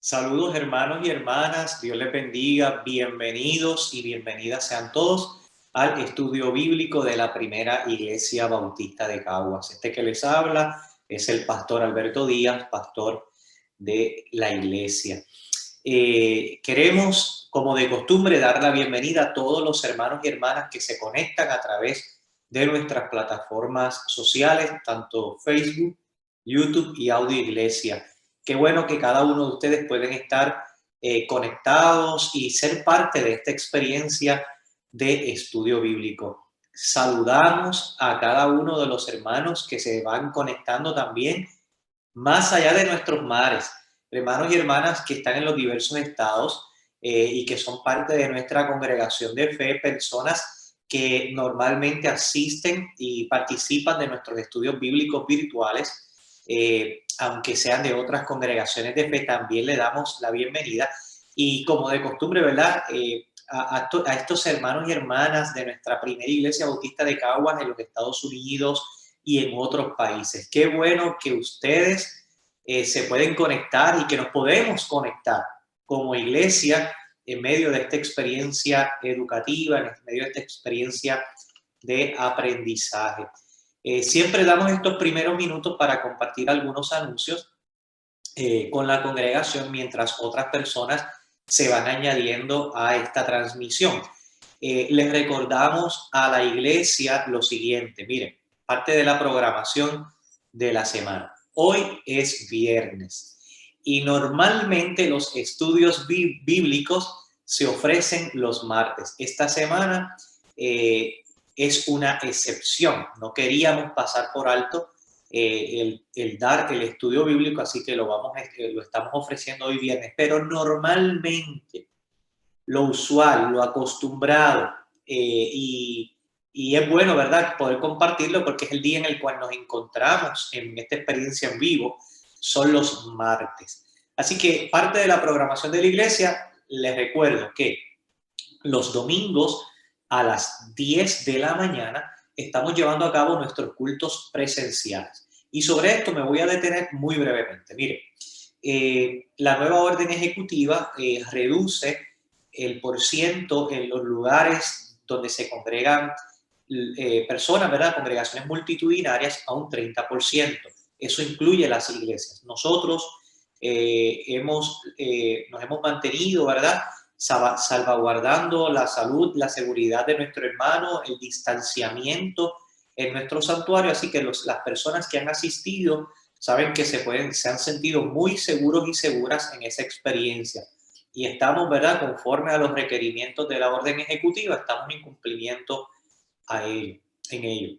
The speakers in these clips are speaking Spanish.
Saludos hermanos y hermanas, Dios les bendiga, bienvenidos y bienvenidas sean todos al estudio bíblico de la Primera Iglesia Bautista de Caguas. Este que les habla es el pastor Alberto Díaz, pastor de la iglesia. Queremos, como de costumbre, dar la bienvenida a todos los hermanos y hermanas que se conectan a través de nuestras plataformas sociales, tanto Facebook, YouTube y Audio Iglesia. Qué bueno que cada uno de ustedes pueden estar conectados y ser parte de esta experiencia de estudio bíblico. Saludamos a cada uno de los hermanos que se van conectando también más allá de nuestros mares, hermanos y hermanas que están en los diversos estados y que son parte de nuestra congregación de fe, personas que normalmente asisten y participan de nuestros estudios bíblicos virtuales, aunque sean de otras congregaciones de fe, también le damos la bienvenida. Y como de costumbre, ¿verdad? A estos hermanos y hermanas de nuestra primera iglesia bautista de Caguas en los Estados Unidos y en otros países. Qué bueno que ustedes se pueden conectar y que nos podemos conectar como iglesia en medio de esta experiencia educativa, en medio de esta experiencia de aprendizaje. Siempre damos estos primeros minutos para compartir algunos anuncios con la congregación mientras otras personas se van añadiendo a esta transmisión. Les recordamos a la iglesia lo siguiente, miren, parte de la programación de la semana. Hoy es viernes y normalmente los estudios bíblicos se ofrecen los martes. Esta semana es una excepción. No queríamos pasar por alto el dar el estudio bíblico, así que lo estamos ofreciendo hoy viernes. Pero normalmente lo usual, lo acostumbrado, y es bueno, ¿verdad?, poder compartirlo porque es el día en el cual nos encontramos en esta experiencia en vivo, son los martes. Así que parte de la programación de la iglesia, les recuerdo que los domingos a las 10 de la mañana estamos llevando a cabo nuestros cultos presenciales. Y sobre esto me voy a detener muy brevemente. Mire, la nueva orden ejecutiva reduce el porciento en los lugares donde se congregan personas, ¿verdad? Congregaciones multitudinarias a un 30%. Eso incluye las iglesias. Nosotros nos hemos mantenido, ¿verdad?, salvaguardando la salud, la seguridad de nuestro hermano, el distanciamiento en nuestro santuario, así que las personas que han asistido saben que se han sentido muy seguros y seguras en esa experiencia. Y estamos, ¿verdad?, conforme a los requerimientos de la orden ejecutiva, estamos en cumplimiento en ello.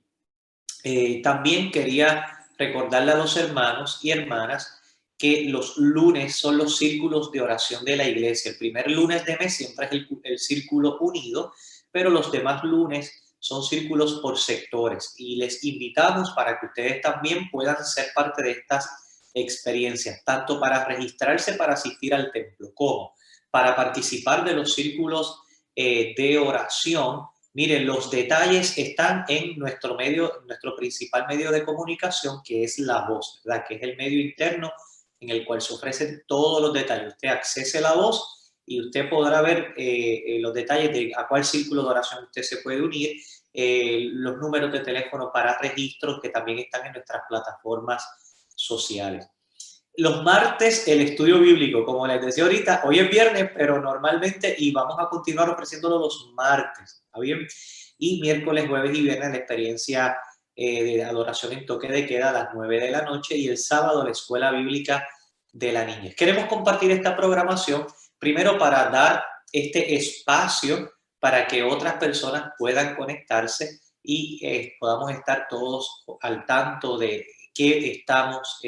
También quería recordarle a los hermanos y hermanas que los lunes son los círculos de oración de la iglesia. El primer lunes de mes siempre es el círculo unido, pero los demás lunes son círculos por sectores y les invitamos para que ustedes también puedan ser parte de estas experiencias, tanto para registrarse para asistir al templo como para participar de los círculos de oración. Miren, los detalles están en nuestro principal medio de comunicación, que es La Voz, ¿verdad?, que es el medio interno en el cual se ofrecen todos los detalles. Usted accese La Voz y usted podrá ver los detalles de a cuál círculo de oración usted se puede unir, los números de teléfono para registros que también están en nuestras plataformas sociales. Los martes, el estudio bíblico, como les decía ahorita, hoy es viernes, pero normalmente, y vamos a continuar ofreciéndolo los martes, ¿está bien? Y miércoles, jueves y viernes la experiencia de adoración en toque de queda a las 9 de la noche y el sábado la escuela bíblica de la niñez. Queremos compartir esta programación primero para dar este espacio para que otras personas puedan conectarse y podamos estar todos al tanto de qué estamos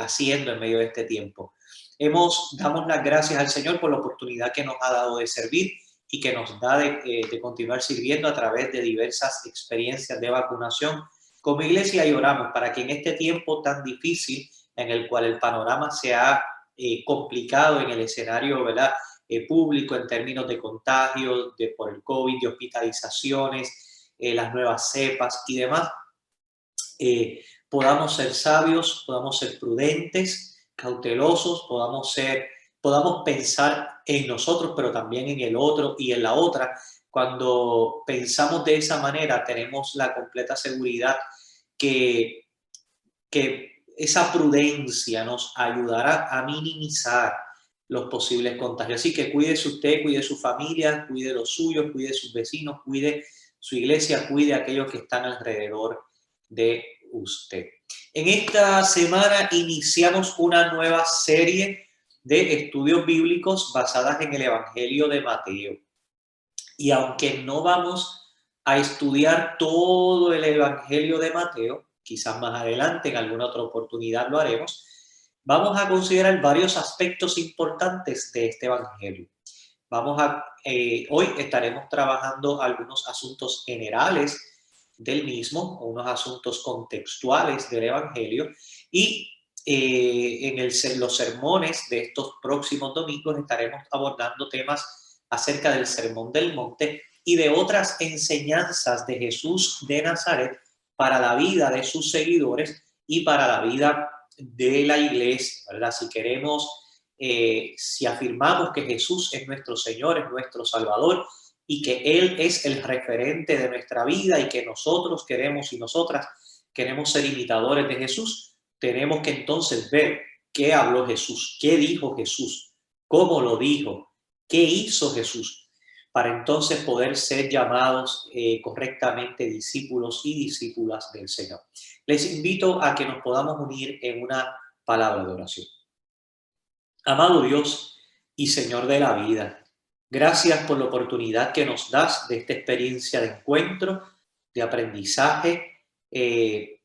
haciendo en medio de este tiempo. Damos las gracias al Señor por la oportunidad que nos ha dado de servir y que nos da de continuar sirviendo a través de diversas experiencias de vacunación como iglesia, y oramos para que en este tiempo tan difícil en el cual el panorama se ha complicado en el escenario, ¿verdad?, público en términos de contagios por el COVID, de hospitalizaciones, las nuevas cepas y demás, podamos ser sabios, podamos ser prudentes, cautelosos, podamos pensar en nosotros, pero también en el otro y en la otra. Cuando pensamos de esa manera, tenemos la completa seguridad que, que esa prudencia nos ayudará a minimizar los posibles contagios. Así que cuídese usted, cuide su familia, cuide los suyos, cuide sus vecinos, cuide su iglesia, cuide a aquellos que están alrededor de usted. En esta semana iniciamos una nueva serie de estudios bíblicos basadas en el Evangelio de Mateo. Y aunque no vamos a estudiar todo el Evangelio de Mateo, quizás más adelante en alguna otra oportunidad lo haremos, vamos a considerar varios aspectos importantes de este Evangelio. Hoy estaremos trabajando algunos asuntos generales del mismo, unos asuntos contextuales del Evangelio, y los sermones de estos próximos domingos estaremos abordando temas acerca del Sermón del Monte y de otras enseñanzas de Jesús de Nazaret para la vida de sus seguidores y para la vida de la iglesia, ¿verdad? Si afirmamos que Jesús es nuestro Señor, es nuestro Salvador y que Él es el referente de nuestra vida y que nosotros queremos y nosotras queremos ser imitadores de Jesús, tenemos que entonces ver qué habló Jesús, qué dijo Jesús, cómo lo dijo, qué hizo Jesús, para entonces poder ser llamados correctamente discípulos y discípulas del Señor. Les invito a que nos podamos unir en una palabra de oración. Amado Dios y Señor de la vida, gracias por la oportunidad que nos das de esta experiencia de encuentro, de aprendizaje, de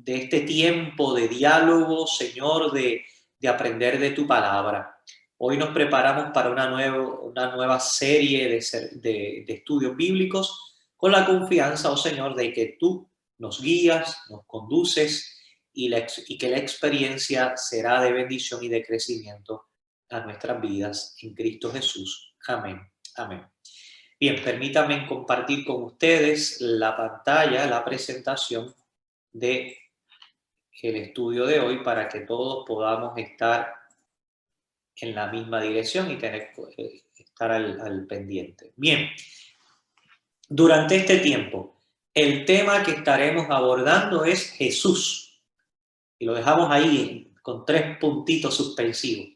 este tiempo de diálogo, Señor, de aprender de tu palabra. Hoy nos preparamos para una nueva serie de estudios bíblicos con la confianza, oh Señor, de que tú nos guías, nos conduces y que la experiencia será de bendición y de crecimiento a nuestras vidas en Cristo Jesús. Amén. Amén. Bien, permítanme compartir con ustedes la pantalla, la presentación del estudio de hoy para que todos podamos estar en la misma dirección y estar al pendiente. Bien, durante este tiempo, el tema que estaremos abordando es Jesús. Y lo dejamos ahí con 3 puntitos suspensivos.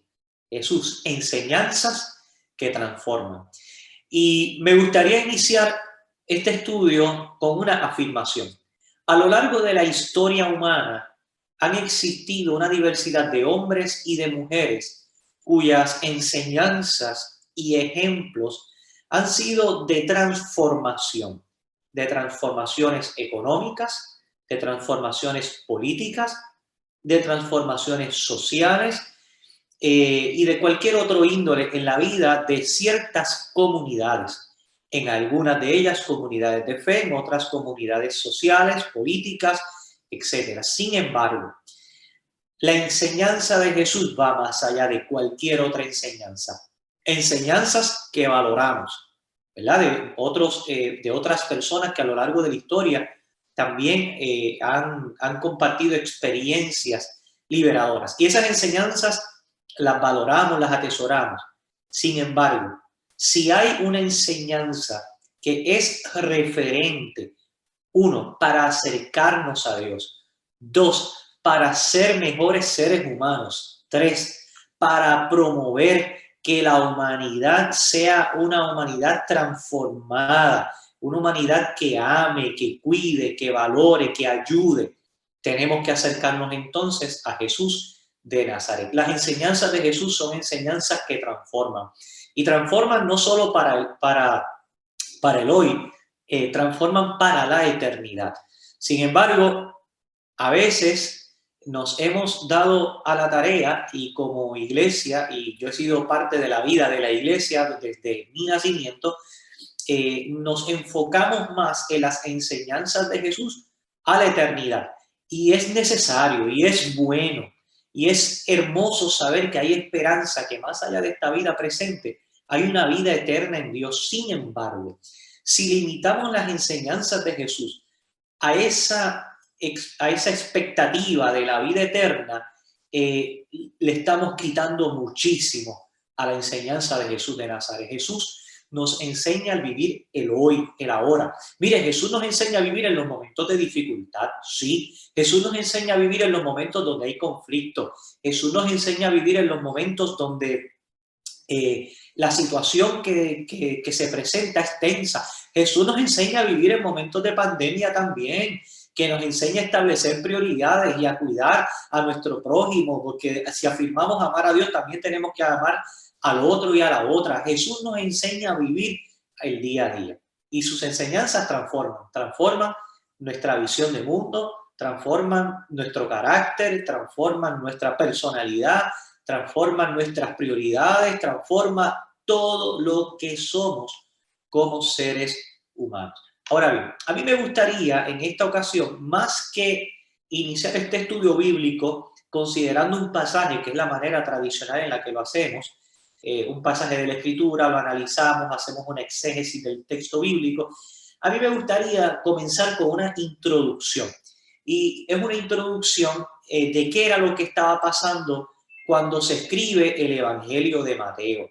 Jesús, enseñanzas que transforman. Y me gustaría iniciar este estudio con una afirmación. A lo largo de la historia humana han existido una diversidad de hombres y de mujeres cuyas enseñanzas y ejemplos han sido de transformación, de transformaciones económicas, de transformaciones políticas, de transformaciones sociales y de cualquier otro índole en la vida de ciertas comunidades. En algunas de ellas comunidades de fe, en otras comunidades sociales, políticas, etc. Sin embargo, la enseñanza de Jesús va más allá de cualquier otra enseñanza. Enseñanzas que valoramos, ¿verdad? De otras personas que a lo largo de la historia también han compartido experiencias liberadoras. Y esas enseñanzas las valoramos, las atesoramos. Sin embargo, si hay una enseñanza que es referente, 1, para acercarnos a Dios, 2, para ser mejores seres humanos, 3, para promover que la humanidad sea una humanidad transformada, una humanidad que ame, que cuide, que valore, que ayude, tenemos que acercarnos entonces a Jesús de Nazaret. Las enseñanzas de Jesús son enseñanzas que transforman. Y transforman no solo para el hoy, transforman para la eternidad. Sin embargo, a veces nos hemos dado a la tarea y como iglesia, y yo he sido parte de la vida de la iglesia desde mi nacimiento, nos enfocamos más en las enseñanzas de Jesús a la eternidad. Y es necesario y es bueno y es hermoso saber que hay esperanza, que más allá de esta vida presente hay una vida eterna en Dios. Sin embargo, si limitamos las enseñanzas de Jesús a esa expectativa de la vida eterna, le estamos quitando muchísimo a la enseñanza de Jesús de Nazaret. Jesús nos enseña a vivir el hoy, el ahora. Mire, Jesús nos enseña a vivir en los momentos de dificultad, sí. Jesús nos enseña a vivir en los momentos donde hay conflicto. Jesús nos enseña a vivir en los momentos donde la situación que se presenta es tensa. Jesús nos enseña a vivir en momentos de pandemia también, que nos enseña a establecer prioridades y a cuidar a nuestro prójimo, porque si afirmamos amar a Dios, también tenemos que amar al otro y a la otra. Jesús nos enseña a vivir el día a día y sus enseñanzas transforman nuestra visión de mundo, transforman nuestro carácter, transforman nuestra personalidad, transforman nuestras prioridades, transforma todo lo que somos como seres humanos. Ahora bien, a mí me gustaría en esta ocasión, más que iniciar este estudio bíblico, considerando un pasaje, que es la manera tradicional en la que lo hacemos, un pasaje de la Escritura, lo analizamos, hacemos una exégesis del texto bíblico, a mí me gustaría comenzar con una introducción. Y es una introducción de qué era lo que estaba pasando cuando se escribe el Evangelio de Mateo.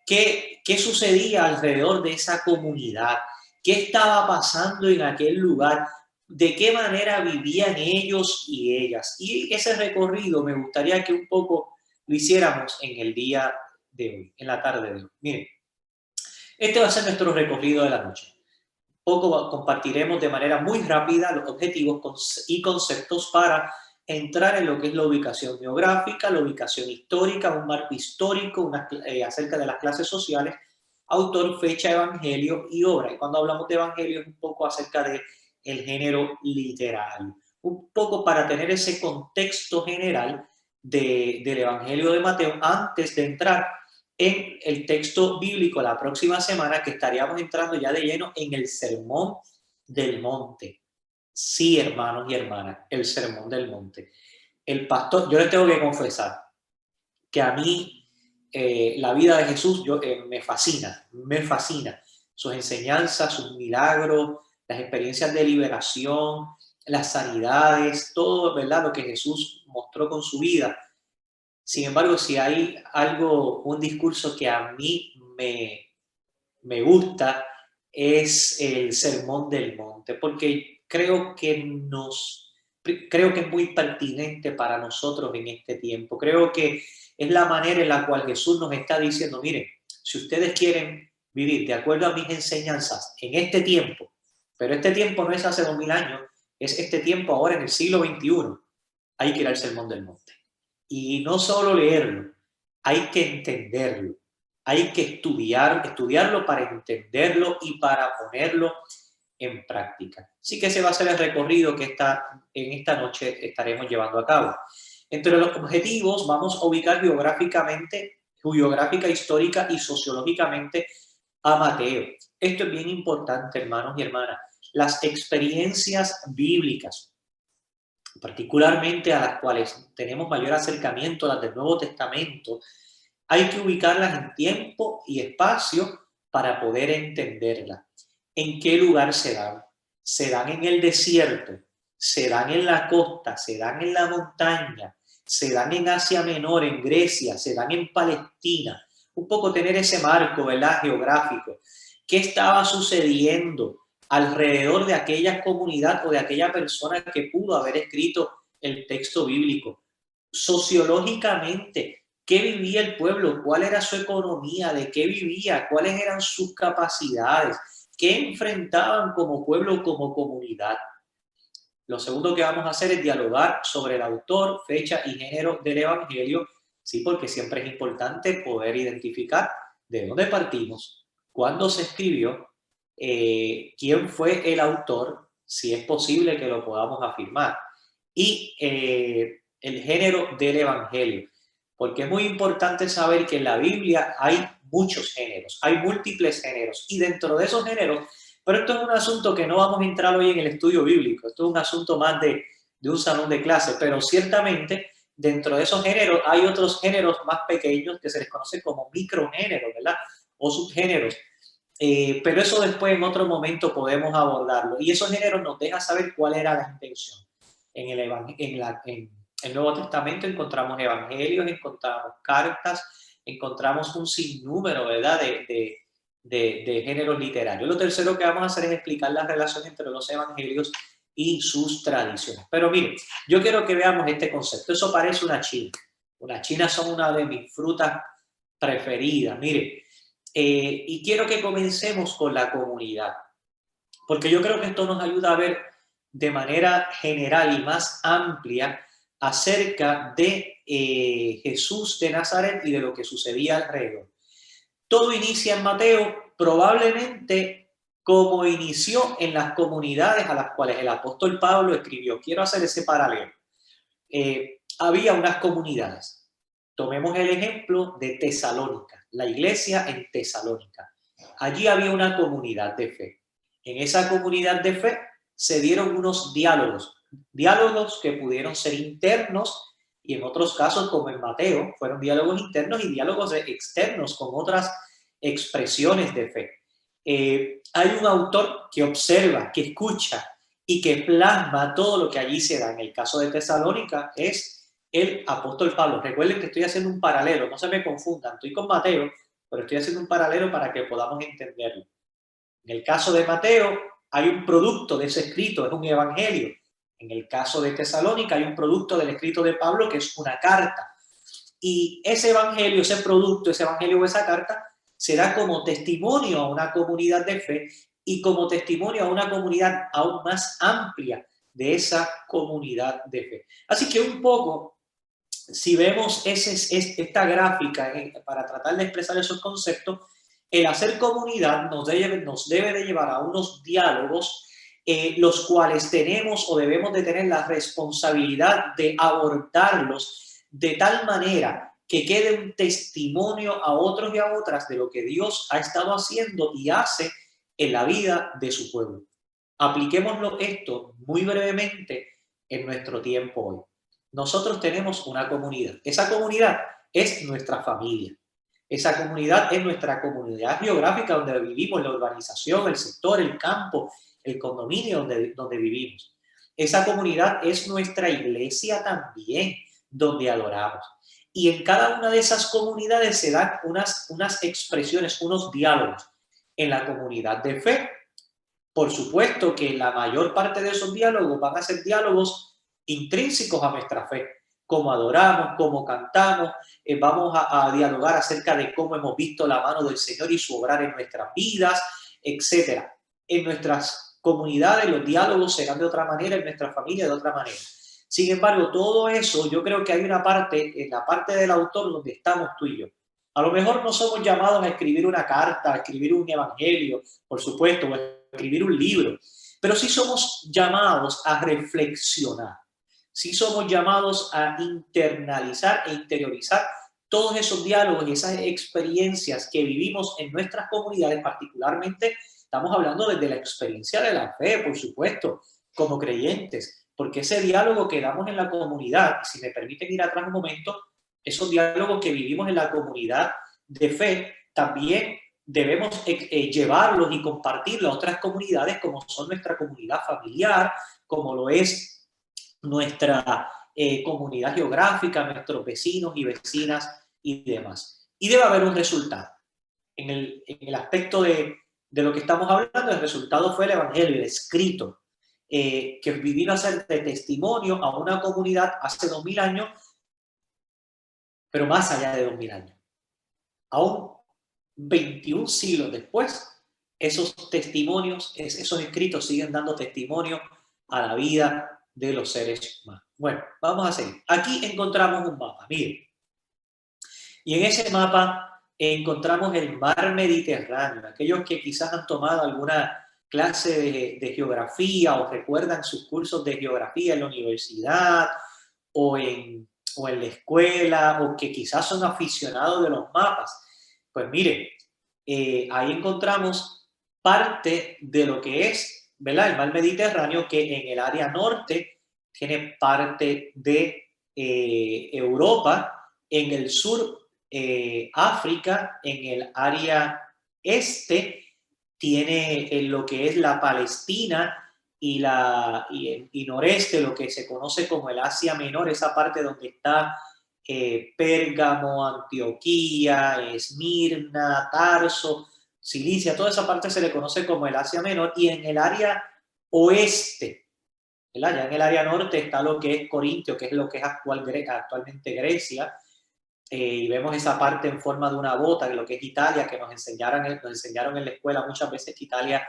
¿Qué sucedía alrededor de esa comunidad? ¿Qué estaba pasando en aquel lugar? ¿De qué manera vivían ellos y ellas? Y ese recorrido me gustaría que un poco lo hiciéramos en el día de hoy, en la tarde de hoy. Miren, este va a ser nuestro recorrido de la noche. Poco compartiremos de manera muy rápida los objetivos y conceptos para entrar en lo que es la ubicación geográfica, la ubicación histórica, un marco histórico acerca de las clases sociales, autor, fecha, evangelio y obra. Y cuando hablamos de evangelio es un poco acerca del género literario. Un poco para tener ese contexto general del evangelio de Mateo antes de entrar en el texto bíblico la próxima semana, que estaríamos entrando ya de lleno en el Sermón del Monte. Sí, hermanos y hermanas, el Sermón del Monte. El pastor, yo les tengo que confesar que a mí la vida de Jesús me fascina. Sus enseñanzas, sus milagros, las experiencias de liberación, las sanidades, todo, ¿verdad? Lo que Jesús mostró con su vida. Sin embargo, si hay un discurso que a mí me gusta, es el Sermón del Monte, porque creo que es muy pertinente para nosotros en este tiempo. Creo que es la manera en la cual Jesús nos está diciendo, miren, si ustedes quieren vivir de acuerdo a mis enseñanzas en este tiempo, pero este tiempo no es hace 2000 años, es este tiempo ahora en el siglo XXI, hay que ir al Sermón del Monte. Y no solo leerlo, hay que entenderlo, hay que estudiarlo para entenderlo y para ponerlo en práctica. Así que ese va a ser el recorrido que en esta noche estaremos llevando a cabo. Entre los objetivos vamos a ubicar geográfica, histórica y sociológicamente a Mateo. Esto es bien importante, hermanos y hermanas. Las experiencias bíblicas, particularmente a las cuales tenemos mayor acercamiento, las del Nuevo Testamento, hay que ubicarlas en tiempo y espacio para poder entenderlas. ¿En qué lugar se dan? Se dan en el desierto, se dan en la costa, se dan en la montaña, se dan en Asia Menor, en Grecia, se dan en Palestina. Un poco tener ese marco, ¿verdad?, geográfico. ¿Qué estaba sucediendo alrededor de aquella comunidad o de aquella persona que pudo haber escrito el texto bíblico? Sociológicamente, ¿qué vivía el pueblo? ¿Cuál era su economía? ¿De qué vivía? ¿Cuáles eran sus capacidades? ¿Qué enfrentaban como pueblo, como comunidad? Lo segundo que vamos a hacer es dialogar sobre el autor, fecha y género del Evangelio, sí, porque siempre es importante poder identificar de dónde partimos, cuándo se escribió, quién fue el autor, si es posible que lo podamos afirmar, y el género del Evangelio, porque es muy importante saber que en la Biblia hay muchos géneros, hay múltiples géneros, y dentro de esos géneros, pero esto es un asunto que no vamos a entrar hoy en el estudio bíblico, esto es un asunto más de un salón de clase, pero ciertamente dentro de esos géneros hay otros géneros más pequeños que se les conoce como microgéneros, ¿verdad? O subgéneros. Pero eso después en otro momento podemos abordarlo. Y esos géneros nos dejan saber cuál era la intención en el Nuevo Testamento encontramos evangelios, encontramos cartas, encontramos un sinnúmero, ¿verdad?, de géneros literarios. Lo tercero que vamos a hacer es explicar la relación entre los evangelios y sus tradiciones. Pero miren, yo quiero que veamos este concepto. Eso parece una china. Las chinas son una de mis frutas preferidas. Miren, y quiero que comencemos con la comunidad, porque yo creo que esto nos ayuda a ver de manera general y más amplia acerca de Jesús de Nazaret y de lo que sucedía alrededor. Todo inicia en Mateo, probablemente como inició en las comunidades a las cuales el apóstol Pablo escribió. Quiero hacer ese paralelo. Había unas comunidades. Tomemos el ejemplo de Tesalónica, la iglesia en Tesalónica. Allí había una comunidad de fe. En esa comunidad de fe se dieron unos diálogos que pudieron ser internos y en otros casos, como en Mateo, fueron diálogos internos y diálogos externos con otras expresiones de fe. Hay un autor que observa, que escucha y que plasma todo lo que allí se da. En el caso de Tesalónica es el apóstol Pablo. Recuerden que estoy haciendo un paralelo, no se me confundan, estoy con Mateo, pero estoy haciendo un paralelo para que podamos entenderlo. En el caso de Mateo hay un producto de ese escrito, es un evangelio. En el caso de Tesalónica hay un producto del escrito de Pablo que es una carta. Y ese evangelio, ese producto, ese evangelio o esa carta será como testimonio a una comunidad de fe y como testimonio a una comunidad aún más amplia de esa comunidad de fe. Así que un poco, si vemos esta gráfica para tratar de expresar esos conceptos, el hacer comunidad nos debe de llevar a unos diálogos los cuales tenemos o debemos de tener la responsabilidad de abordarlos de tal manera que quede un testimonio a otros y a otras de lo que Dios ha estado haciendo y hace en la vida de su pueblo. Apliquémoslo esto muy brevemente en nuestro tiempo hoy. Nosotros tenemos una comunidad. Esa comunidad es nuestra familia. Esa comunidad es nuestra comunidad geográfica donde vivimos, la urbanización, el sector, el campo, el condominio donde vivimos. Esa comunidad es nuestra iglesia también, donde adoramos. Y en cada una de esas comunidades se dan unas expresiones, unos diálogos. En la comunidad de fe, por supuesto que la mayor parte de esos diálogos van a ser diálogos intrínsecos a nuestra fe, cómo adoramos, cómo cantamos, vamos a dialogar acerca de cómo hemos visto la mano del Señor y su obrar en nuestras vidas, etc. En nuestras comunidades los diálogos serán de otra manera, en nuestra familia de otra manera. Sin embargo, todo eso, yo creo que hay una parte, en la parte del autor, donde estamos tú y yo. A lo mejor no somos llamados a escribir una carta, a escribir un evangelio, por supuesto, o a escribir un libro, pero sí somos llamados a reflexionar. Sí somos llamados a internalizar e interiorizar todos esos diálogos y esas experiencias que vivimos en nuestras comunidades, particularmente estamos hablando desde la experiencia de la fe, por supuesto, como creyentes, porque ese diálogo que damos en la comunidad, si me permiten ir atrás un momento, esos diálogos que vivimos en la comunidad de fe, también debemos llevarlos y compartirlos a otras comunidades como son nuestra comunidad familiar, como lo es nuestra comunidad geográfica, nuestros vecinos y vecinas y demás. Y debe haber un resultado. En el aspecto de lo que estamos hablando, el resultado fue el evangelio, el escrito, que vino a ser de testimonio a una comunidad hace 2000 años, pero más allá de 2000 años. Aún 21 siglos después, esos testimonios, esos escritos siguen dando testimonio a la vida de los seres humanos. Bueno, vamos a seguir. Aquí encontramos un mapa, miren. Y en ese mapa encontramos el mar Mediterráneo. Aquellos que quizás han tomado alguna clase de geografía o recuerdan sus cursos de geografía en la universidad o en la escuela, o que quizás son aficionados de los mapas. Pues miren, ahí encontramos parte de lo que es, ¿verdad?, el mar Mediterráneo, que en el área norte tiene parte de Europa, en el sur África, en el área este tiene lo que es la Palestina, y noreste, lo que se conoce como el Asia Menor, esa parte donde está Pérgamo, Antioquía, Esmirna, Tarso, Cilicia, toda esa parte se le conoce como el Asia Menor, y en el área oeste, ¿verdad? Ya en el área norte está lo que es Corintio, que es lo que es actualmente Grecia, y vemos esa parte en forma de una bota, de lo que es Italia, que nos enseñaron en la escuela muchas veces que Italia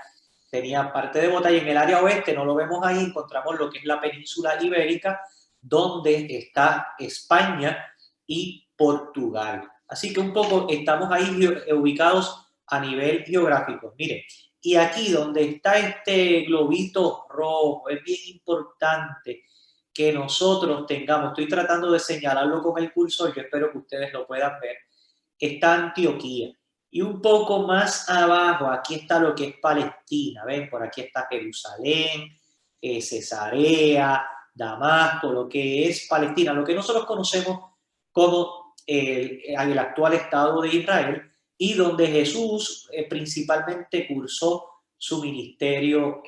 tenía parte de bota, y en el área oeste, no lo vemos ahí, encontramos lo que es la península ibérica, donde está España y Portugal. Así que un poco estamos ahí ubicados a nivel geográfico. Miren, y aquí donde está este globito rojo, es bien importante que nosotros tengamos, estoy tratando de señalarlo con el cursor, yo espero que ustedes lo puedan ver, está Antioquía. Y un poco más abajo, aquí está lo que es Palestina, ¿ven? Por aquí está Jerusalén, Cesarea, Damasco, lo que es Palestina, lo que nosotros conocemos como el actual Estado de Israel, y donde Jesús principalmente cursó su ministerio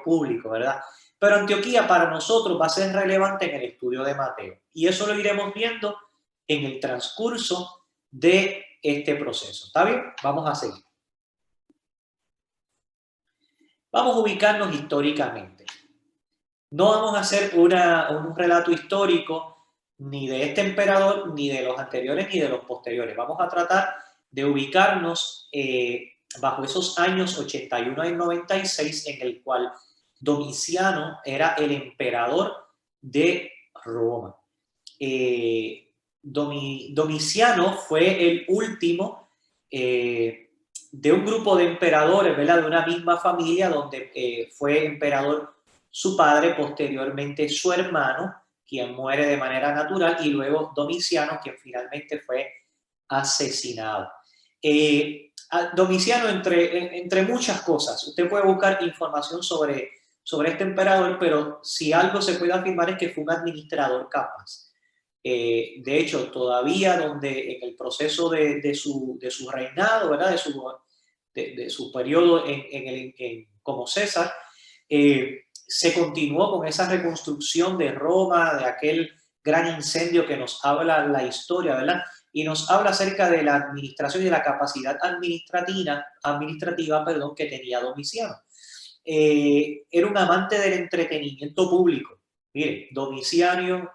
público, ¿verdad? Pero Antioquía para nosotros va a ser relevante en el estudio de Mateo. Y eso lo iremos viendo en el transcurso de este proceso. ¿Está bien? Vamos a seguir. Vamos a ubicarnos históricamente. No vamos a hacer un relato histórico ni de este emperador, ni de los anteriores, ni de los posteriores. Vamos a tratar de ubicarnos bajo esos años 81 y 96, en el cual Domiciano era el emperador de Roma. Domiciano fue el último de un grupo de emperadores, ¿verdad? De una misma familia, donde fue emperador su padre, posteriormente su hermano, quien muere de manera natural, y luego Domiciano, quien finalmente fue asesinado. Domiciano, entre muchas cosas, usted puede buscar información sobre este emperador, pero si algo se puede afirmar es que fue un administrador capaz. De hecho, todavía en el proceso de su reinado, ¿verdad? De su periodo como César, se continuó con esa reconstrucción de Roma, de aquel gran incendio que nos habla la historia, ¿verdad? Y nos habla acerca de la administración y de la capacidad administrativa, que tenía Domiciano. Era un amante del entretenimiento público. Mire, Domiciano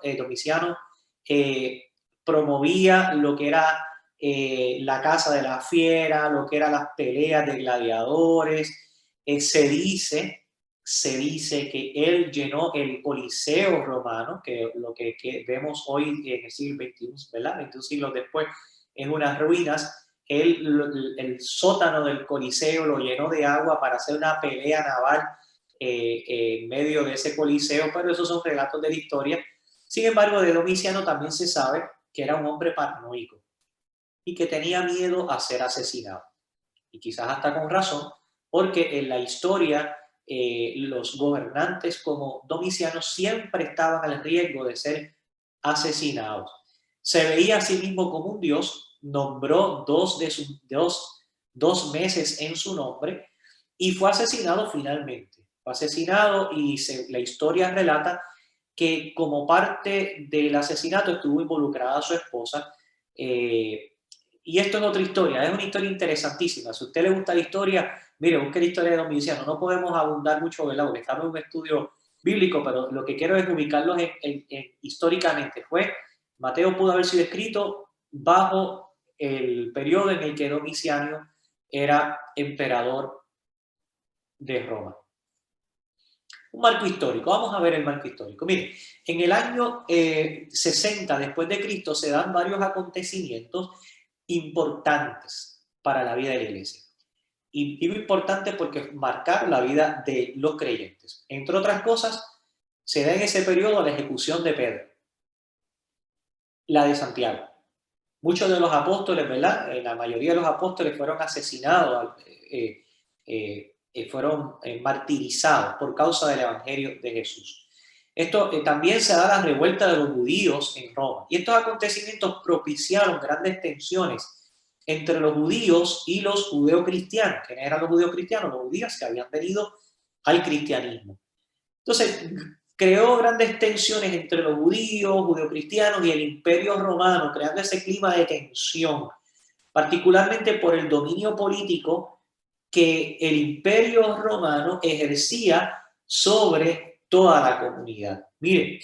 promovía lo que era la caza de la fiera, lo que eran las peleas de gladiadores. Se dice que él llenó el Coliseo romano, que lo que vemos hoy en el siglo XXI, ¿verdad? 21 siglos después, en unas ruinas. El sótano del Coliseo lo llenó de agua para hacer una pelea naval en medio de ese Coliseo, pero esos son relatos de la historia. Sin embargo, de Domiciano también se sabe que era un hombre paranoico y que tenía miedo a ser asesinado. Y quizás hasta con razón, porque en la historia los gobernantes como Domiciano siempre estaban al riesgo de ser asesinados. Se veía a sí mismo como un dios, nombró dos meses en su nombre y fue asesinado finalmente. Fue asesinado y la historia relata que como parte del asesinato estuvo involucrada su esposa. Y esto es otra historia, es una historia interesantísima. Si a usted le gusta la historia, mire, busque la historia de Domiciano. No podemos abundar mucho, ¿verdad? Porque estamos en un estudio bíblico, pero lo que quiero es ubicarlos históricamente. Mateo pudo haber sido escrito bajo el periodo en el que Domiciano era emperador de Roma. Un marco histórico, vamos a ver el marco histórico. Mire, en el año 60 después de Cristo se dan varios acontecimientos importantes para la vida de la iglesia. Y digo importante porque marcaron la vida de los creyentes. Entre otras cosas, se da en ese periodo la ejecución de Pedro, la de Santiago. Muchos de los apóstoles, ¿verdad? La mayoría de los apóstoles fueron asesinados, fueron martirizados por causa del evangelio de Jesús. Esto también se da la revuelta de los judíos en Roma. Y estos acontecimientos propiciaron grandes tensiones entre los judíos y los judeocristianos. ¿Quiénes eran los judeocristianos? Los judíos que habían venido al cristianismo. Entonces, creó grandes tensiones entre los judíos, judeocristianos y el Imperio Romano, creando ese clima de tensión, particularmente por el dominio político que el Imperio Romano ejercía sobre toda la comunidad. Miren,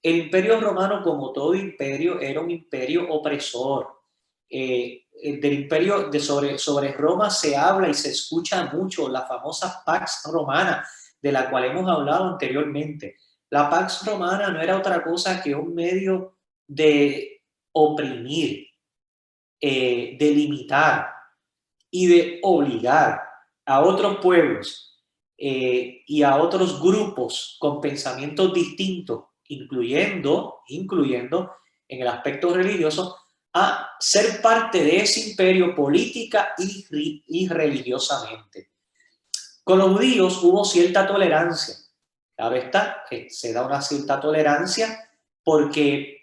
el Imperio Romano, como todo imperio, era un imperio opresor. Del imperio sobre Roma se habla y se escucha mucho la famosa Pax Romana, de la cual hemos hablado anteriormente. La Pax Romana no era otra cosa que un medio de oprimir, de limitar y de obligar a otros pueblos y a otros grupos con pensamientos distintos, incluyendo en el aspecto religioso, a ser parte de ese imperio política y religiosamente. Con los judíos hubo cierta tolerancia. Claro está, que se da una cierta tolerancia porque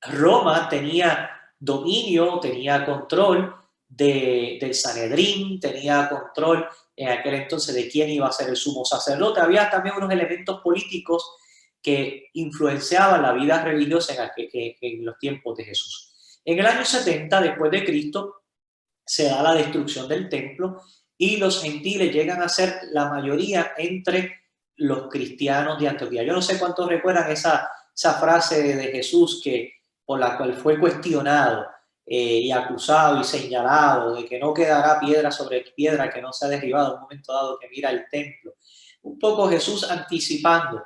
Roma tenía dominio, tenía control del Sanedrín, tenía control en aquel entonces de quién iba a ser el sumo sacerdote. Había también unos elementos políticos que influenciaban la vida religiosa en los tiempos de Jesús. En el año 70 después de Cristo se da la destrucción del templo y los gentiles llegan a ser la mayoría entre los cristianos de Antioquía. Yo no sé cuántos recuerdan esa frase de Jesús por la cual fue cuestionado y acusado y señalado de que no quedará piedra sobre piedra que no sea derribada en un momento dado que mira el templo. Un poco Jesús anticipando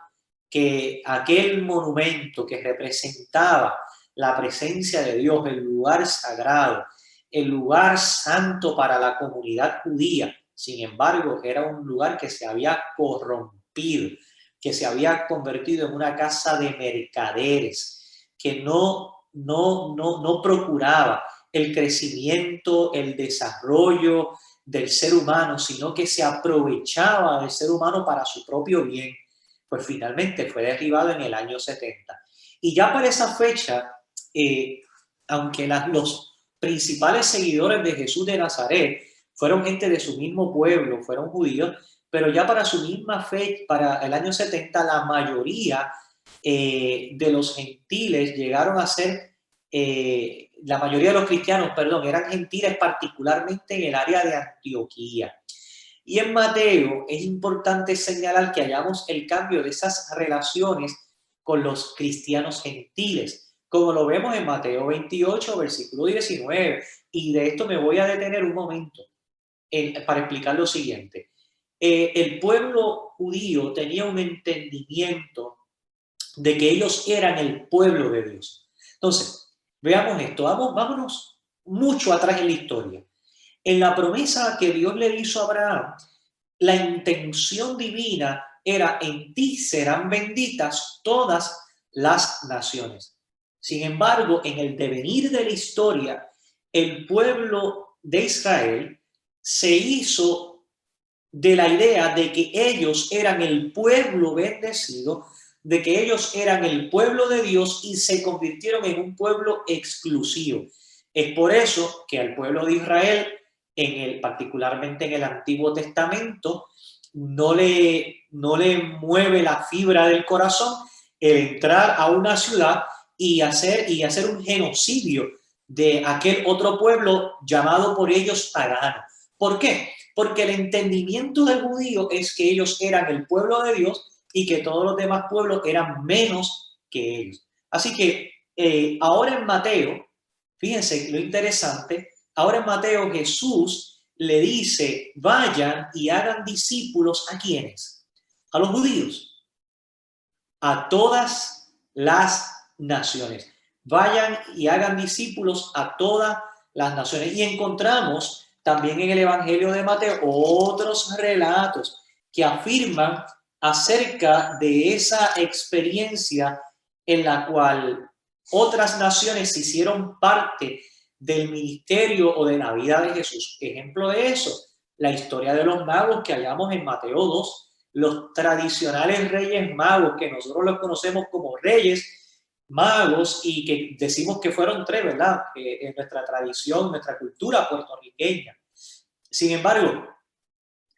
que aquel monumento que representaba la presencia de Dios, el lugar sagrado, el lugar santo para la comunidad judía, sin embargo, era un lugar que se había corrompido, que se había convertido en una casa de mercaderes, que no procuraba el crecimiento, el desarrollo del ser humano, sino que se aprovechaba del ser humano para su propio bien. Pues finalmente fue derribado en el año 70. Y ya para esa fecha, aunque los principales seguidores de Jesús de Nazaret fueron gente de su mismo pueblo, fueron judíos, pero ya para su misma fe, para el año 70, la mayoría de los gentiles llegaron a ser, la mayoría de los cristianos, perdón, eran gentiles particularmente en el área de Antioquía. Y en Mateo es importante señalar que hallamos el cambio de esas relaciones con los cristianos gentiles, como lo vemos en Mateo 28, versículo 19. Y de esto me voy a detener un momento para explicar lo siguiente. El pueblo judío tenía un entendimiento de que ellos eran el pueblo de Dios. Entonces, veamos esto, vámonos mucho atrás en la historia. En la promesa que Dios le hizo a Abraham, la intención divina era: en ti serán benditas todas las naciones. Sin embargo, en el devenir de la historia, el pueblo de Israel se hizo de la idea de que ellos eran el pueblo bendecido, de que ellos eran el pueblo de Dios y se convirtieron en un pueblo exclusivo. Es por eso que al pueblo de Israel, particularmente en el Antiguo Testamento, no le mueve la fibra del corazón el entrar a una ciudad y hacer un genocidio de aquel otro pueblo llamado por ellos pagano. ¿Por qué? Porque el entendimiento del judío es que ellos eran el pueblo de Dios y que todos los demás pueblos eran menos que ellos. Así que ahora en Mateo, fíjense lo interesante, ahora en Mateo Jesús le dice: vayan y hagan discípulos, ¿a quiénes? A los judíos, a todas las naciones. Vayan y hagan discípulos a todas las naciones. Y encontramos también en el Evangelio de Mateo otros relatos que afirman acerca de esa experiencia en la cual otras naciones se hicieron parte del ministerio o de la vida de Jesús. Ejemplo de eso, la historia de los magos que hallamos en Mateo 2, los tradicionales reyes magos, que nosotros los conocemos como reyes magos y que decimos que fueron tres, ¿verdad? En nuestra tradición, nuestra cultura puertorriqueña. Sin embargo,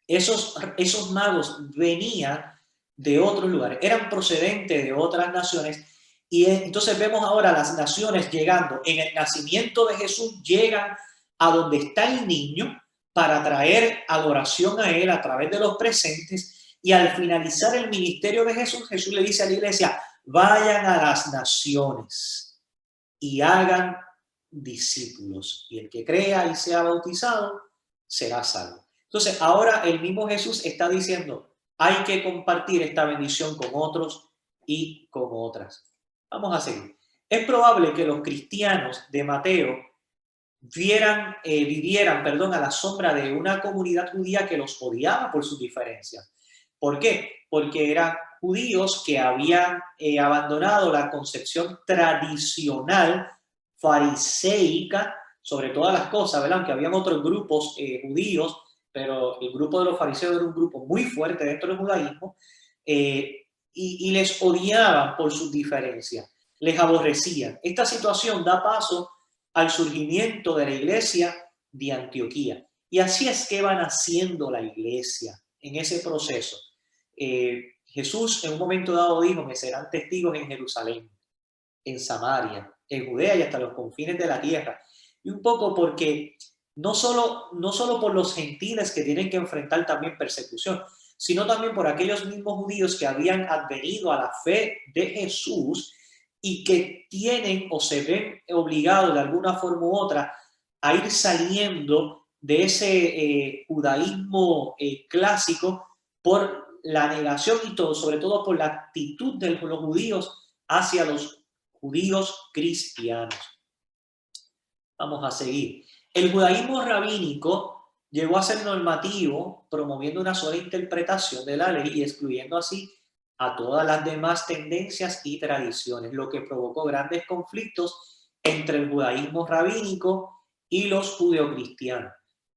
esos magos venían de otros lugares, eran procedentes de otras naciones. Y entonces vemos ahora las naciones llegando en el nacimiento de Jesús, llegan a donde está el niño para traer adoración a él a través de los presentes. Y al finalizar el ministerio de Jesús, Jesús le dice a la iglesia: vayan a las naciones y hagan discípulos, y el que crea y sea bautizado será salvo. Entonces ahora el mismo Jesús está diciendo: hay que compartir esta bendición con otros y con otras. Vamos a seguir. Es probable que los cristianos de Mateo vivieran a la sombra de una comunidad judía que los odiaba por sus diferencias. ¿Por qué? Porque eran judíos que habían abandonado la concepción tradicional fariseica sobre todas las cosas, ¿verdad? Aunque habían otros grupos judíos, pero el grupo de los fariseos era un grupo muy fuerte dentro del judaísmo, y les odiaban por sus diferencias, les aborrecían. Esta situación da paso al surgimiento de la iglesia de Antioquía. Y así es que va naciendo la iglesia en ese proceso. Jesús en un momento dado dijo: me serán testigos en Jerusalén, en Samaria, en Judea y hasta los confines de la tierra. Y un poco porque no solo por los gentiles que tienen que enfrentar también persecución, sino también por aquellos mismos judíos que habían advenido a la fe de Jesús y que tienen o se ven obligados de alguna forma u otra a ir saliendo de ese judaísmo clásico por la negación y todo, sobre todo por la actitud de los judíos hacia los judíos cristianos. Vamos a seguir. El judaísmo rabínico llegó a ser normativo, promoviendo una sola interpretación de la ley y excluyendo así a todas las demás tendencias y tradiciones, lo que provocó grandes conflictos entre el judaísmo rabínico y los judeocristianos.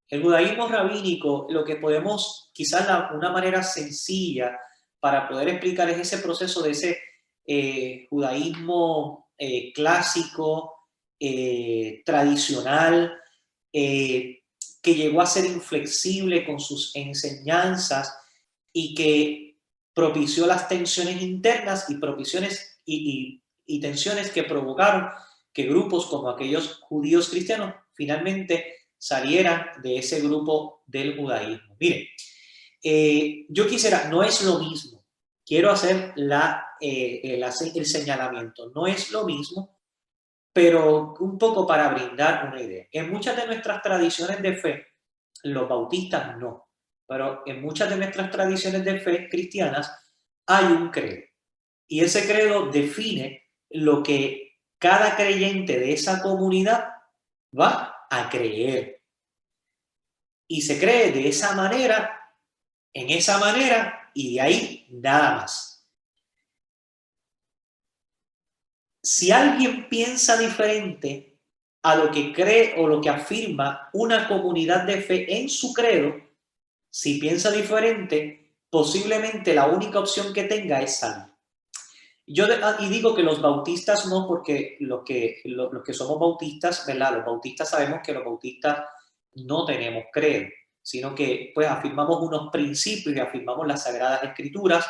El judaísmo rabínico, lo que podemos, quizás una manera sencilla para poder explicar es ese proceso de ese judaísmo clásico, tradicional, que llegó a ser inflexible con sus enseñanzas y que propició las tensiones internas y tensiones que provocaron que grupos como aquellos judíos cristianos finalmente salieran de ese grupo del judaísmo. Miren, yo quisiera, no es lo mismo, quiero hacer el señalamiento, no es lo mismo, pero un poco para brindar una idea. En muchas de nuestras tradiciones de fe, los bautistas no, pero en muchas de nuestras tradiciones de fe cristianas hay un credo. Y ese credo define lo que cada creyente de esa comunidad va a creer. Y se cree de esa manera, en esa manera, y de ahí nada más. Si alguien piensa diferente a lo que cree o lo que afirma una comunidad de fe en su credo, si piensa diferente, posiblemente la única opción que tenga es salir. Y digo que los bautistas no, porque los que somos bautistas, ¿verdad? Los bautistas sabemos que los bautistas no tenemos credo, sino que pues afirmamos unos principios y afirmamos las Sagradas Escrituras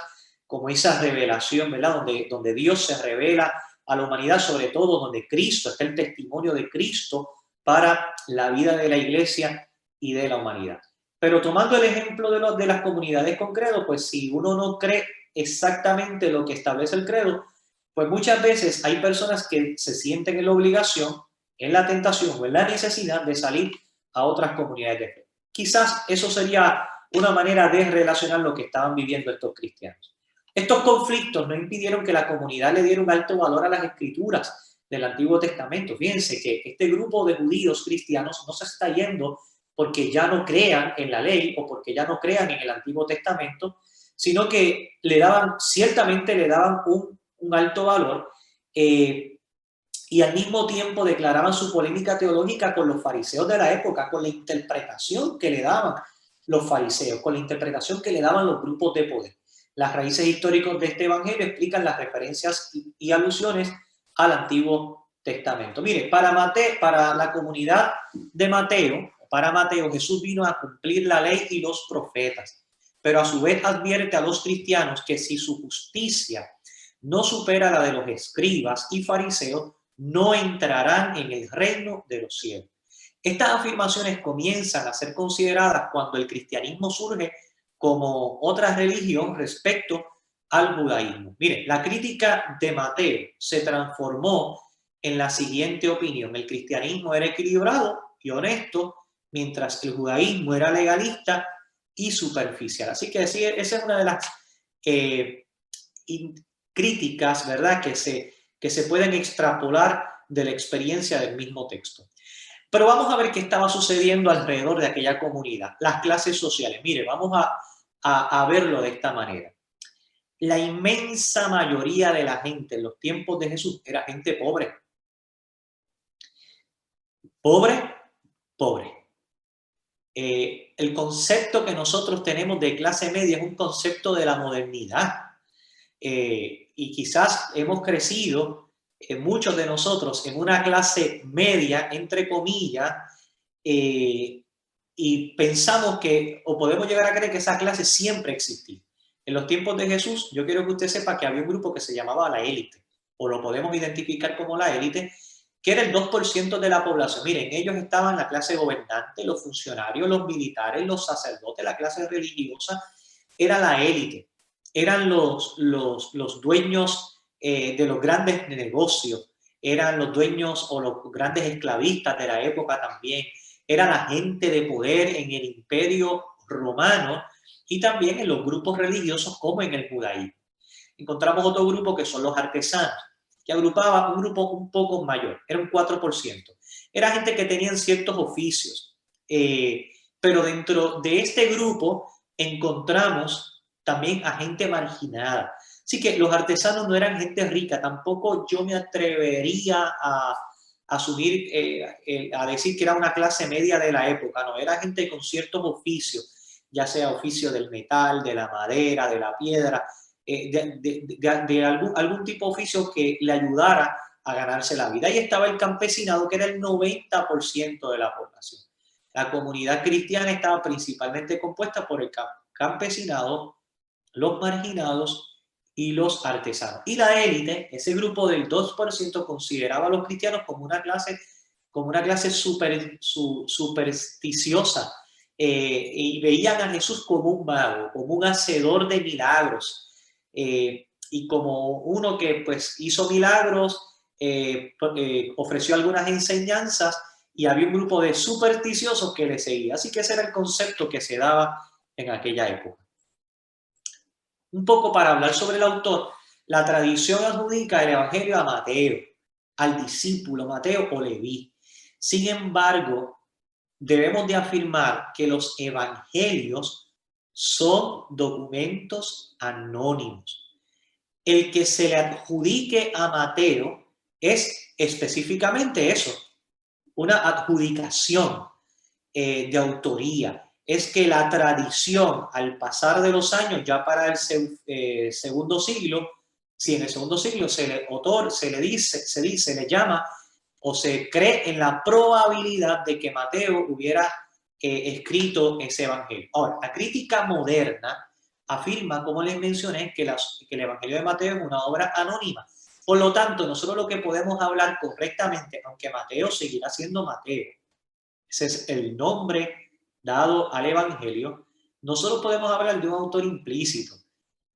como esa revelación, ¿verdad? Donde Dios se revela a la humanidad, sobre todo donde Cristo, está el testimonio de Cristo para la vida de la iglesia y de la humanidad. Pero tomando el ejemplo de las comunidades con credo, pues si uno no cree exactamente lo que establece el credo, pues muchas veces hay personas que se sienten en la obligación, en la tentación o en la necesidad de salir a otras comunidades de fe. Quizás eso sería una manera de relacionar lo que estaban viviendo estos cristianos. Estos conflictos no impidieron que la comunidad le diera un alto valor a las escrituras del Antiguo Testamento. Fíjense que este grupo de judíos cristianos no se está yendo porque ya no crean en la ley o porque ya no crean en el Antiguo Testamento, sino que ciertamente le daban un alto valor y al mismo tiempo declaraban su polémica teológica con los fariseos de la época, con la interpretación que le daban los fariseos, con la interpretación que le daban los grupos de poder. Las raíces históricas de este evangelio explican las referencias y alusiones al Antiguo Testamento. Mire, para la comunidad de Mateo, para Mateo, Jesús vino a cumplir la ley y los profetas, pero a su vez advierte a los cristianos que si su justicia no supera la de los escribas y fariseos, no entrarán en el reino de los cielos. Estas afirmaciones comienzan a ser consideradas cuando el cristianismo surge como otra religión respecto al judaísmo. Miren, la crítica de Mateo se transformó en la siguiente opinión: el cristianismo era equilibrado y honesto, mientras el judaísmo era legalista y superficial. Así que esa es una de las críticas, ¿verdad?, que se pueden extrapolar de la experiencia del mismo texto. Pero vamos a ver qué estaba sucediendo alrededor de aquella comunidad, las clases sociales. Mire, vamos a verlo de esta manera. La inmensa mayoría de la gente en los tiempos de Jesús era gente pobre. Pobre. El concepto que nosotros tenemos de clase media es un concepto de la modernidad. Y quizás hemos crecido, muchos de nosotros, en una clase media, entre comillas, y pensamos que, o podemos llegar a creer que esa clase siempre existió. En los tiempos de Jesús, yo quiero que usted sepa que había un grupo que se llamaba la élite, o lo podemos identificar como la élite, que era el 2% de la población. Miren, ellos estaban la clase gobernante, los funcionarios, los militares, los sacerdotes, la clase religiosa, era la élite. Eran los dueños de los grandes negocios, eran los dueños o los grandes esclavistas de la época también, era la gente de poder en el imperio romano y también en los grupos religiosos como en el judaísmo. Encontramos otro grupo que son los artesanos, que agrupaba un grupo un poco mayor, era un 4%. Era gente que tenían ciertos oficios, pero dentro de este grupo encontramos también a gente marginada. Así que los artesanos no eran gente rica, tampoco yo me atrevería a asumir, a decir que era una clase media de la época, no, era gente con ciertos oficios, ya sea oficio del metal, de la madera, de la piedra, de algún tipo de oficio que le ayudara a ganarse la vida. Ahí estaba el campesinado, que era el 90% de la población. La comunidad cristiana estaba principalmente compuesta por el campesinado, los marginados y los artesanos. Y la élite, ese grupo del 2%, consideraba a los cristianos como una clase supersticiosa, y veían a Jesús como un mago, como un hacedor de milagros, y como uno que pues hizo milagros, ofreció algunas enseñanzas y había un grupo de supersticiosos que le seguía. Así que ese era el concepto que se daba en aquella época. Un poco para hablar sobre el autor, la tradición adjudica el evangelio a Mateo, al discípulo Mateo o Leví. Sin embargo, debemos de afirmar que los evangelios son documentos anónimos. El que se le adjudique a Mateo es específicamente eso, una adjudicación de autoría. Es que la tradición, al pasar de los años, ya para el segundo siglo, si en el segundo siglo se le llama o se cree en la probabilidad de que Mateo hubiera escrito ese evangelio. Ahora, la crítica moderna afirma, como les mencioné, que el evangelio de Mateo es una obra anónima. Por lo tanto, nosotros lo que podemos hablar correctamente, aunque Mateo seguirá siendo Mateo, ese es el nombre dado al evangelio, nosotros podemos hablar de un autor implícito.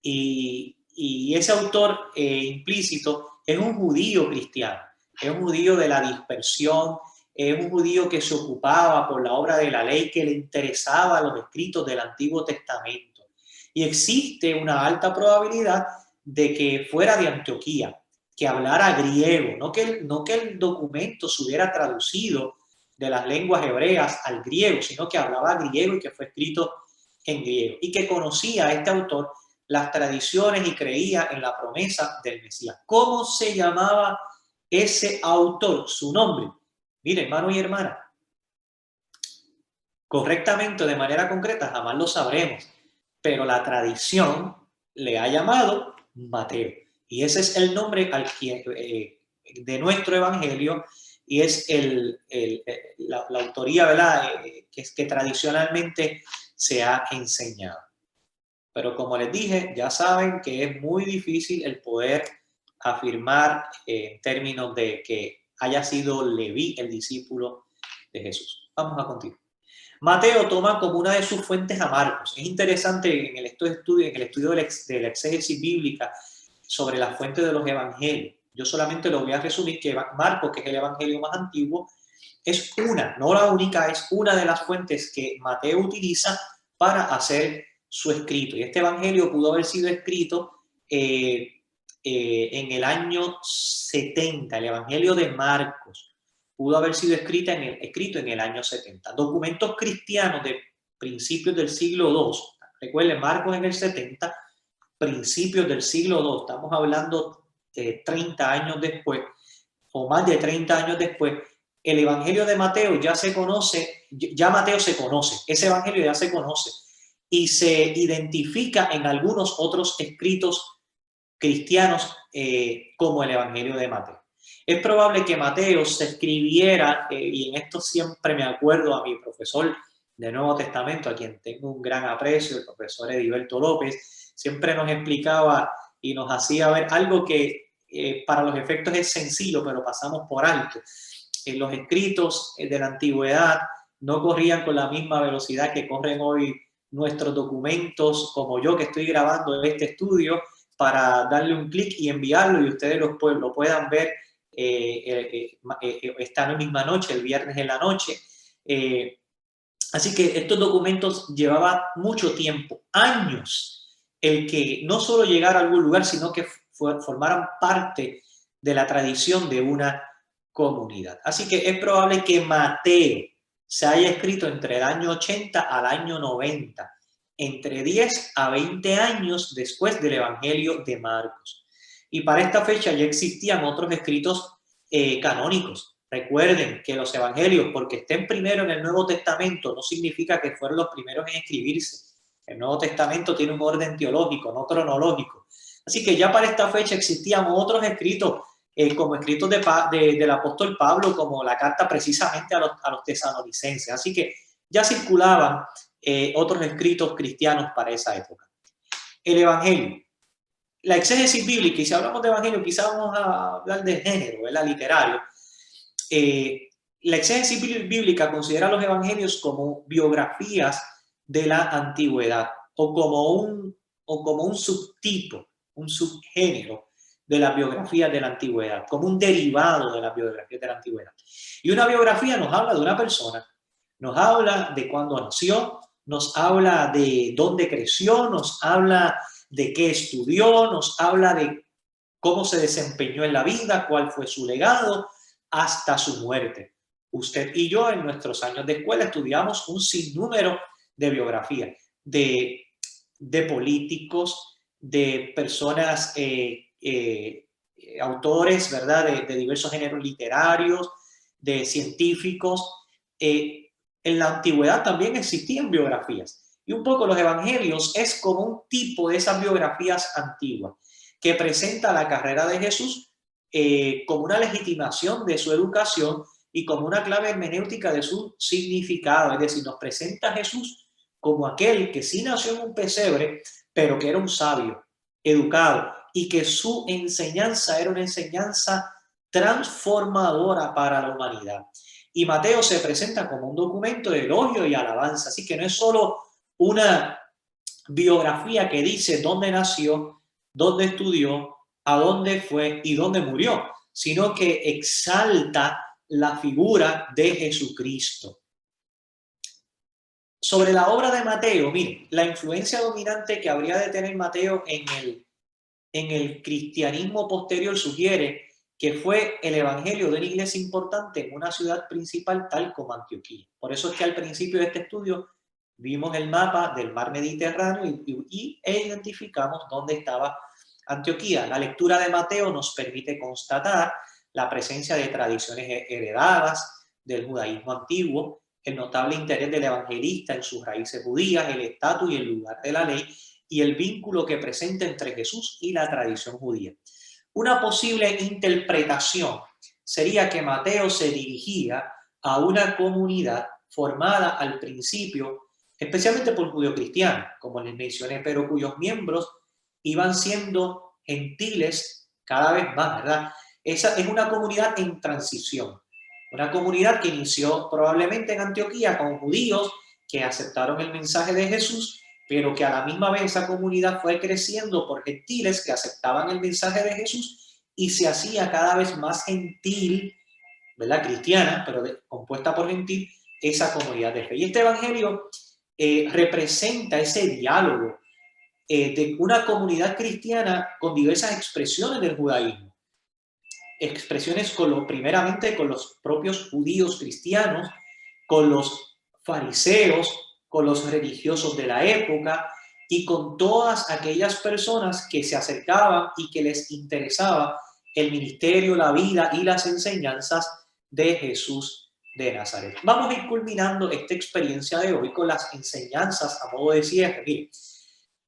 Y ese autor implícito es un judío cristiano, es un judío de la dispersión, es un judío que se ocupaba por la obra de la ley, que le interesaba los escritos del Antiguo Testamento. Y existe una alta probabilidad de que fuera de Antioquía, que hablara griego, no que el documento se hubiera traducido de las lenguas hebreas al griego, sino que hablaba griego y que fue escrito en griego, y que conocía a este autor las tradiciones y creía en la promesa del Mesías. ¿Cómo se llamaba ese autor? Su nombre. Mire, hermano y hermana, correctamente, de manera concreta, jamás lo sabremos, pero la tradición le ha llamado Mateo. Y ese es el nombre de nuestro evangelio, y es la autoría, ¿verdad? Que tradicionalmente se ha enseñado. Pero como les dije, ya saben que es muy difícil el poder afirmar en términos de que haya sido Leví el discípulo de Jesús. Vamos a continuar. Mateo toma como una de sus fuentes a Marcos. Es interesante en el estudio de la exégesis bíblica sobre las fuentes de los evangelios. Yo solamente lo voy a resumir que Marcos, que es el evangelio más antiguo, es una, no la única, es una de las fuentes que Mateo utiliza para hacer su escrito. Y este evangelio pudo haber sido escrito en el año 70, el evangelio de Marcos pudo haber sido escrito en el año 70. Documentos cristianos de principios del siglo II, recuerden, Marcos en el 70, principios del siglo II, estamos hablando de 30 años después, o más de 30 años después, el evangelio de Mateo ya se conoce, ya Mateo se conoce, ese evangelio ya se conoce y se identifica en algunos otros escritos cristianos como el evangelio de Mateo. Es probable que Mateo se escribiera, y en esto siempre me acuerdo a mi profesor de Nuevo Testamento, a quien tengo un gran aprecio, el profesor Ediberto López, siempre nos explicaba y nos hacía ver algo que para los efectos es sencillo, pero pasamos por alto. Los escritos de la antigüedad no corrían con la misma velocidad que corren hoy nuestros documentos, como yo que estoy grabando este estudio, para darle un clic y enviarlo y ustedes lo puedan ver esta misma noche, el viernes en la noche. Así que estos documentos llevaban mucho tiempo, años, el que no solo llegar a algún lugar, sino que formaran parte de la tradición de una comunidad. Así que es probable que Mateo se haya escrito entre el año 80 al año 90, entre 10 a 20 años después del Evangelio de Marcos. Y para esta fecha ya existían otros escritos canónicos. Recuerden que los evangelios, porque estén primero en el Nuevo Testamento, no significa que fueron los primeros en escribirse. El Nuevo Testamento tiene un orden teológico, no cronológico. Así que ya para esta fecha existían otros escritos, como escritos del apóstol Pablo, como la carta precisamente a los tesalonicenses. Así que ya circulaban otros escritos cristianos para esa época. El evangelio. La exégesis bíblica, y si hablamos de evangelio, quizás vamos a hablar de género, ¿verdad? Literario. La exégesis bíblica considera los evangelios como biografías de la antigüedad o como un subtipo, un subgénero de las biografías de la antigüedad, como un derivado de las biografías de la antigüedad. Y una biografía nos habla de una persona, nos habla de cuándo nació, nos habla de dónde creció, nos habla de qué estudió, nos habla de cómo se desempeñó en la vida, cuál fue su legado, hasta su muerte. Usted y yo en nuestros años de escuela estudiamos un sinnúmero de biografías, de políticos, de personas, autores, ¿verdad? De diversos géneros literarios, de científicos. En la antigüedad también existían biografías. Y un poco los evangelios es como un tipo de esas biografías antiguas que presenta la carrera de Jesús como una legitimación de su educación y como una clave hermenéutica de su significado. Es decir, nos presenta a Jesús como aquel que sí nació en un pesebre, pero que era un sabio, educado, y que su enseñanza era una enseñanza transformadora para la humanidad. Y Mateo se presenta como un documento de elogio y alabanza, así que no es solo una biografía que dice dónde nació, dónde estudió, a dónde fue y dónde murió, sino que exalta la figura de Jesucristo. Sobre la obra de Mateo, miren, la influencia dominante que habría de tener Mateo en el cristianismo posterior sugiere que fue el evangelio de una iglesia importante en una ciudad principal tal como Antioquía. Por eso es que al principio de este estudio vimos el mapa del mar Mediterráneo e identificamos dónde estaba Antioquía. La lectura de Mateo nos permite constatar la presencia de tradiciones heredadas del judaísmo antiguo, el notable interés del evangelista en sus raíces judías, el estatus y el lugar de la ley y el vínculo que presenta entre Jesús y la tradición judía. Una posible interpretación sería que Mateo se dirigía a una comunidad formada al principio, especialmente por judeocristianos, como les mencioné, pero cuyos miembros iban siendo gentiles cada vez más, ¿verdad? Esa es una comunidad en transición, una comunidad que inició probablemente en Antioquía con judíos que aceptaron el mensaje de Jesús, pero que a la misma vez esa comunidad fue creciendo por gentiles que aceptaban el mensaje de Jesús y se hacía cada vez más gentil, ¿verdad? Cristiana, pero compuesta por gentil, esa comunidad de fe. Y este evangelio representa ese diálogo de una comunidad cristiana con diversas expresiones del judaísmo. Expresiones primeramente con los propios judíos cristianos, con los fariseos, con los religiosos de la época y con todas aquellas personas que se acercaban y que les interesaba el ministerio, la vida y las enseñanzas de Jesús de Nazaret. Vamos a ir culminando esta experiencia de hoy con las enseñanzas a modo de cierre. Mire,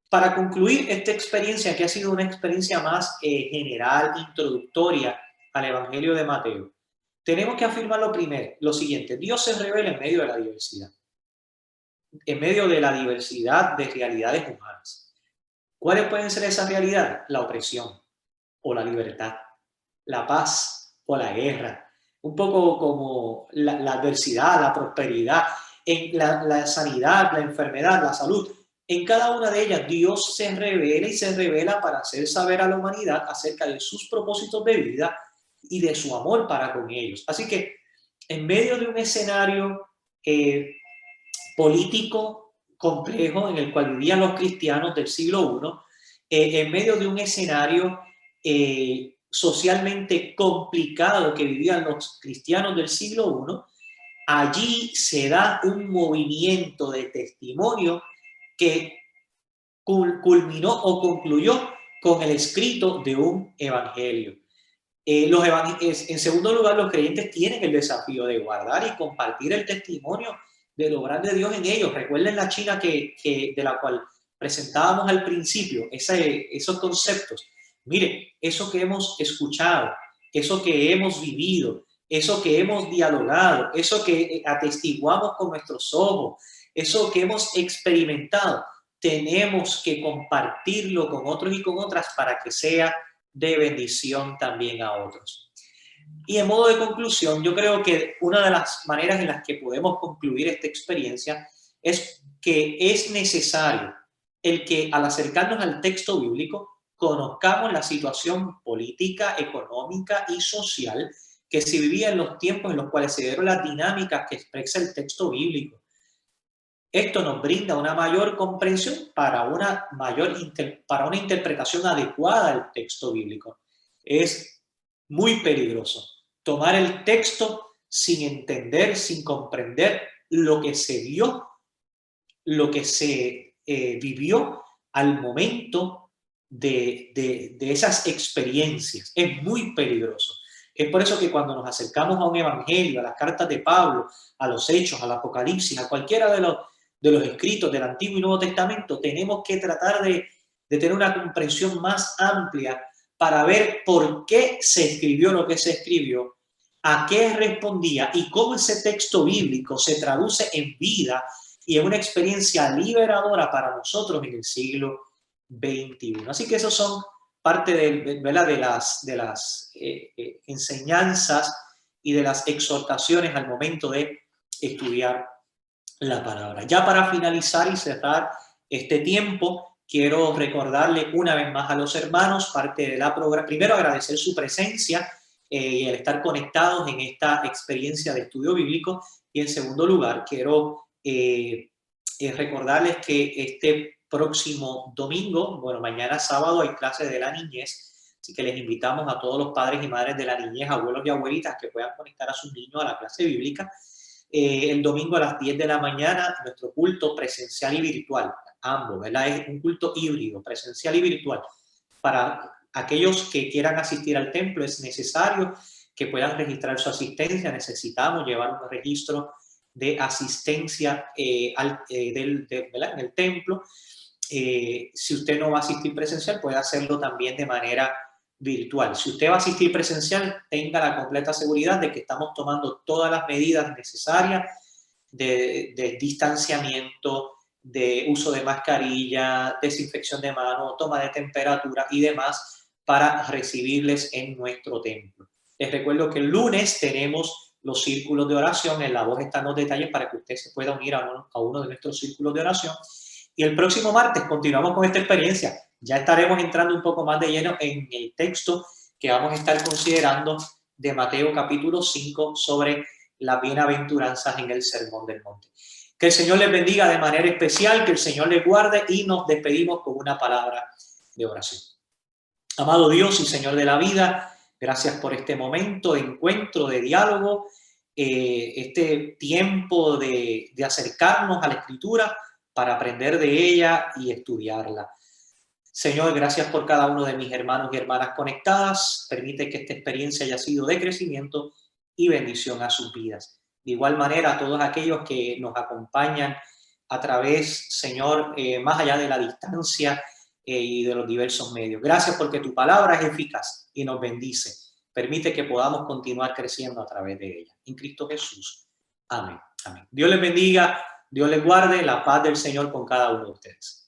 para concluir esta experiencia, que ha sido una experiencia más general, introductoria al Evangelio de Mateo, tenemos que afirmar lo siguiente: Dios se revela en medio de la diversidad, en medio de la diversidad de realidades humanas. ¿Cuáles pueden ser esas realidades? La opresión o la libertad, la paz o la guerra, un poco como la adversidad, la prosperidad, en la sanidad, la enfermedad, la salud. En cada una de ellas Dios se revela y se revela para hacer saber a la humanidad acerca de sus propósitos de vida y de su amor para con ellos. Así que en medio de un escenario político complejo en el cual vivían los cristianos del siglo I, en medio de un escenario socialmente complicado que vivían los cristianos del siglo I, allí se da un movimiento de testimonio que culminó o concluyó con el escrito de un evangelio. En segundo lugar, los creyentes tienen el desafío de guardar y compartir el testimonio de lo grande de Dios en ellos. Recuerden la China de la cual presentábamos al principio, esos conceptos. Mire, eso que hemos escuchado, eso que hemos vivido, eso que hemos dialogado, eso que atestiguamos con nuestros ojos, eso que hemos experimentado, tenemos que compartirlo con otros y con otras para que sea de bendición también a otros. Y en modo de conclusión, yo creo que una de las maneras en las que podemos concluir esta experiencia es que es necesario el que al acercarnos al texto bíblico conozcamos la situación política, económica y social que se vivía en los tiempos en los cuales se dieron las dinámicas que expresa el texto bíblico. Esto nos brinda una mayor comprensión para una interpretación adecuada del texto bíblico. Es muy peligroso tomar el texto sin entender, sin comprender lo que se vio, lo que se vivió al momento de esas experiencias. Es muy peligroso. Es por eso que cuando nos acercamos a un evangelio, a las cartas de Pablo, a los Hechos, al Apocalipsis, a cualquiera de los escritos del Antiguo y Nuevo Testamento, tenemos que tratar de tener una comprensión más amplia para ver por qué se escribió lo que se escribió, a qué respondía y cómo ese texto bíblico se traduce en vida y en una experiencia liberadora para nosotros en el siglo XXI. Así que esos son parte de las enseñanzas y de las exhortaciones al momento de estudiar la palabra. Ya para finalizar y cerrar este tiempo, quiero recordarle una vez más a los hermanos, parte de la programa, primero agradecer su presencia y el estar conectados en esta experiencia de estudio bíblico, y en segundo lugar, quiero recordarles que este próximo domingo, bueno, mañana sábado hay clases de la niñez, así que les invitamos a todos los padres y madres de la niñez, abuelos y abuelitas que puedan conectar a sus niños a la clase bíblica. El domingo a las 10 de la mañana, nuestro culto presencial y virtual, ambos, ¿verdad? Es un culto híbrido, presencial y virtual. Para aquellos que quieran asistir al templo es necesario que puedan registrar su asistencia. Necesitamos llevar un registro de asistencia en el templo. Si usted no va a asistir presencial, puede hacerlo también de manera virtual. Si usted va a asistir presencial, tenga la completa seguridad de que estamos tomando todas las medidas necesarias de distanciamiento, de uso de mascarilla, desinfección de manos, toma de temperatura y demás para recibirles en nuestro templo. Les recuerdo que el lunes tenemos los círculos de oración. En la voz están los detalles para que usted se pueda unir a uno de nuestros círculos de oración. Y el próximo martes continuamos con esta experiencia. Ya estaremos entrando un poco más de lleno en el texto que vamos a estar considerando de Mateo capítulo 5 sobre las bienaventuranzas en el Sermón del Monte. Que el Señor les bendiga de manera especial, que el Señor les guarde y nos despedimos con una palabra de oración. Amado Dios y Señor de la vida, gracias por este momento de encuentro, de diálogo, este tiempo de acercarnos a la Escritura para aprender de ella y estudiarla. Señor, gracias por cada uno de mis hermanos y hermanas conectadas. Permite que esta experiencia haya sido de crecimiento y bendición a sus vidas. De igual manera, a todos aquellos que nos acompañan a través, Señor, más allá de la distancia y de los diversos medios. Gracias porque tu palabra es eficaz y nos bendice. Permite que podamos continuar creciendo a través de ella. En Cristo Jesús. Amén. Amén. Dios les bendiga, Dios les guarde, la paz del Señor con cada uno de ustedes.